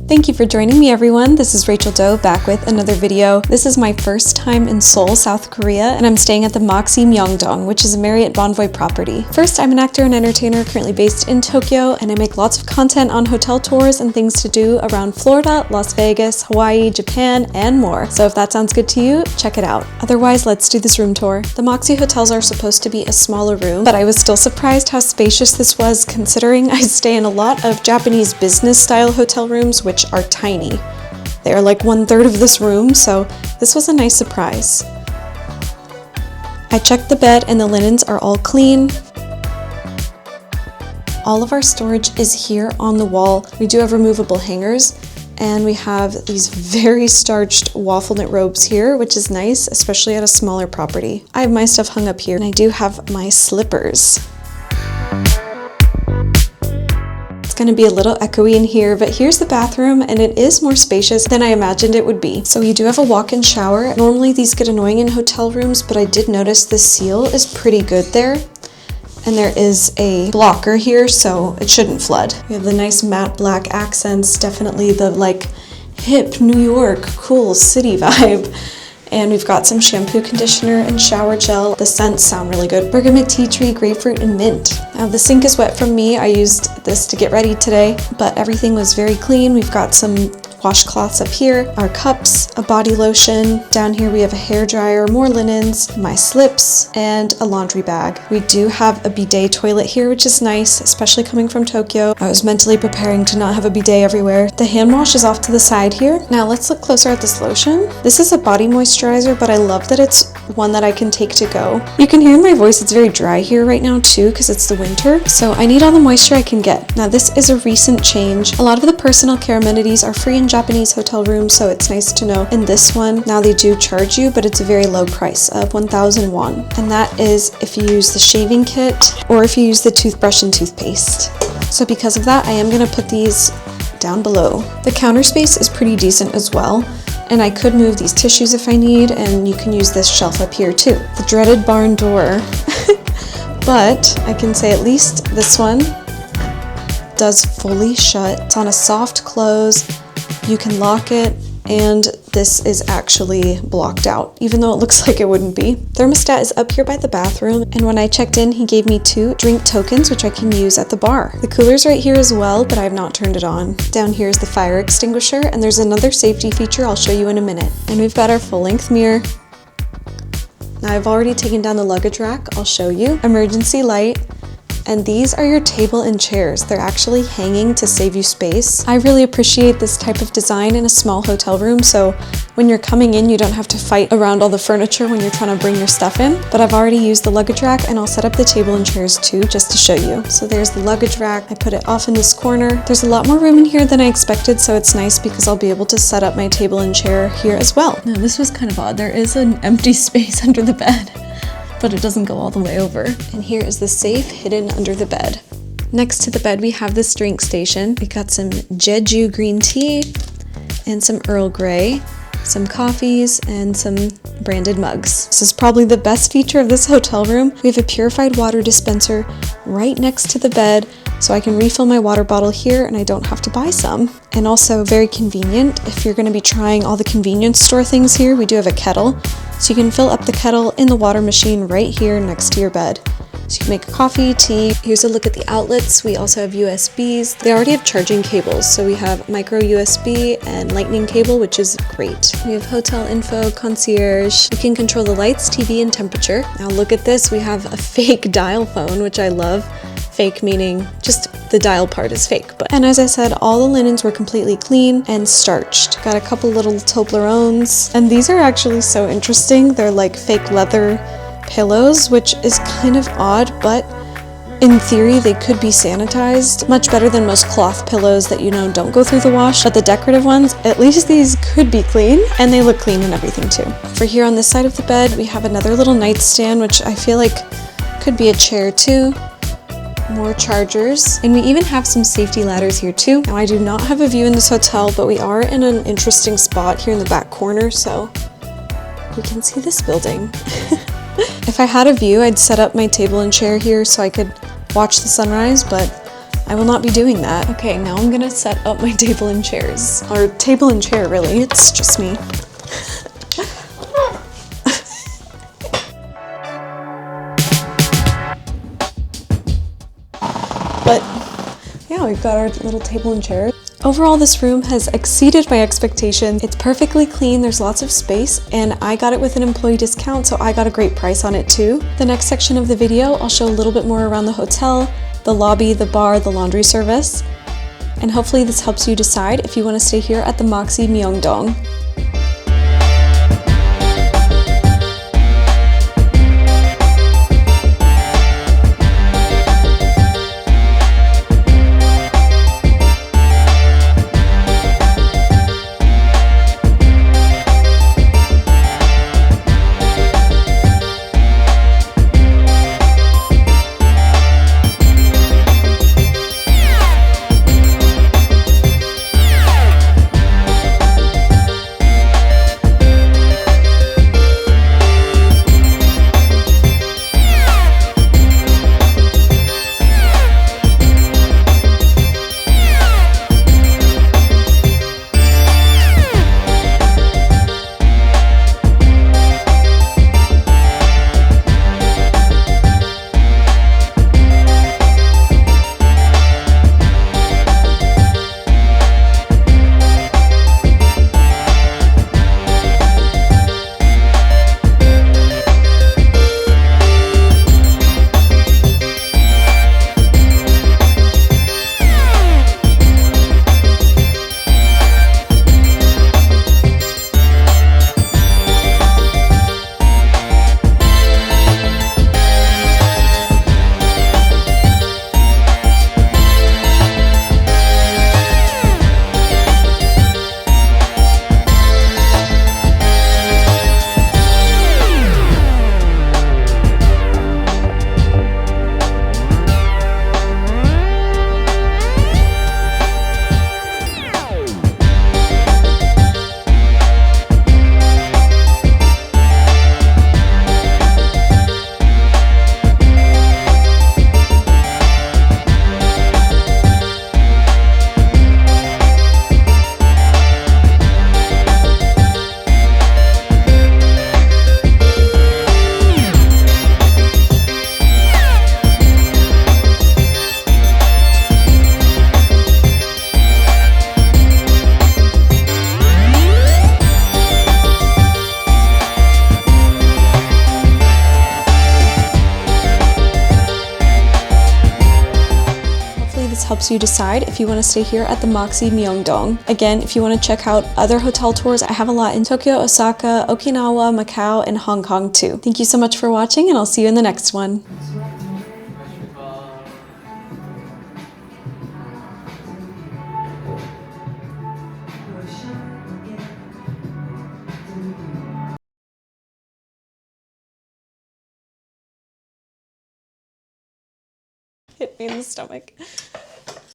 Thank you for joining me, everyone. This is Rachel Doe back with another video. This is my first time in Seoul, South Korea, and I'm staying at the Moxy Myeongdong, which is a Marriott Bonvoy property. First, I'm an actor and entertainer currently based in Tokyo, and I make lots of content on hotel tours and things to do around Florida, Las Vegas, Hawaii, Japan, and more. So if that sounds good to you, check it out. Otherwise, let's do this room tour. The Moxy hotels are supposed to be a smaller room, but I was still surprised how spacious this was considering I stay in a lot of Japanese business style hotel rooms, which are tiny. They are like 1/3 of this room, so this was a nice surprise. I checked the bed and the linens are all clean. All of our storage is here on the wall. We do have removable hangers, and we have these very starched waffle knit robes here, which is nice, especially at a smaller property. I have my stuff hung up here, and I do have my slippers. Going to be a little echoey in here, but here's the bathroom, and it is more spacious than I imagined it would be. So you do have a walk-in shower. Normally these get annoying in hotel rooms, but I did notice the seal is pretty good there, and there is a blocker here, so it shouldn't flood. We have the nice matte black accents, definitely the like hip New York cool city vibe. And we've got some shampoo, conditioner, and shower gel. The scents sound really good. Bergamot, tea tree, grapefruit, and mint. Now the sink is wet from me. I used this to get ready today, but everything was very clean. We've got some washcloths up here, our cups, a body lotion. Down here we have a hair dryer, more linens, my slips, and a laundry bag. We do have a bidet toilet here, which is nice, especially coming from Tokyo. I was mentally preparing to not have a bidet everywhere. The hand wash is off to the side here. Now let's look closer at this lotion. This is a body moisturizer, but I love that it's one that I can take to go. You can hear in my voice it's very dry here right now too, because it's the winter, so I need all the moisture I can get. Now this is a recent change. A lot of the personal care amenities are free in Japanese hotel rooms, so it's nice to know. In this one, now they do charge you, but it's a very low price of 1,000 won. And that is if you use the shaving kit or if you use the toothbrush and toothpaste. So because of that, I am going to put these down below. The counter space is pretty decent as well, and I could move these tissues if I need, and you can use this shelf up here too. The dreaded barn door. But I can say at least this one does fully shut. It's on a soft close. You can lock it, and this is actually blocked out, even though it looks like it wouldn't be. Thermostat is up here by the bathroom, and when I checked in, he gave me 2 drink tokens, which I can use at the bar. The cooler's right here as well, but I have not turned it on. Down here is the fire extinguisher, and there's another safety feature I'll show you in a minute. And we've got our full-length mirror. Now I've already taken down the luggage rack. I'll show you. Emergency light. And these are your table and chairs. They're actually hanging to save you space. I really appreciate this type of design in a small hotel room, so when you're coming in, you don't have to fight around all the furniture when you're trying to bring your stuff in. But I've already used the luggage rack, and I'll set up the table and chairs too, just to show you. So there's the luggage rack. I put it off in this corner. There's a lot more room in here than I expected, so it's nice because I'll be able to set up my table and chair here as well. Now this was kind of odd. There is an empty space under the bed, but it doesn't go all the way over. And here is the safe hidden under the bed. Next to the bed, we have this drink station. We got some Jeju green tea and some Earl Grey, some coffees, and some branded mugs. This is probably the best feature of this hotel room. We have a purified water dispenser right next to the bed, so I can refill my water bottle here and I don't have to buy some. And also very convenient if you're going to be trying all the convenience store things here. We do have a kettle, so you can fill up the kettle in the water machine right here next to your bed. So you can make coffee, tea. Here's a look at the outlets. We also have USBs. They already have charging cables, so we have micro USB and lightning cable, which is great. We have hotel info, concierge. You can control the lights, TV, and temperature. Now look at this. We have a fake dial phone, which I love. Fake meaning just the dial part is fake. And as I said, all the linens were completely clean and starched. Got a couple little Toblerones, and these are actually so interesting. They're like fake leather pillows, which is kind of odd, but in theory they could be sanitized. Much better than most cloth pillows that, you know, don't go through the wash. But the decorative ones, at least these could be clean, and they look clean and everything too. For here on this side of the bed, we have another little nightstand, which I feel like could be a chair too. More chargers, and we even have some safety ladders here too. Now I do not have a view in this hotel, but we are in an interesting spot here in the back corner, so we can see this building. If I had a view, I'd set up my table and chair here so I could watch the sunrise, but I will not be doing that. Okay, now I'm gonna set up my table and chairs. Or table and chair, really. It's just me. But yeah, we've got our little table and chair. Overall, this room has exceeded my expectations. It's perfectly clean, there's lots of space, and I got it with an employee discount, so I got a great price on it too. The next section of the video, I'll show a little bit more around the hotel, the lobby, the bar, the laundry service, and hopefully this helps you decide if you want to stay here at the Moxy Myeongdong. Helps you decide if you want to stay here at the Moxy Myeongdong. Again, if you want to check out other hotel tours, I have a lot in Tokyo, Osaka, Okinawa, Macau, and Hong Kong too. Thank you so much for watching, and I'll see you in the next one. Hit me in the stomach.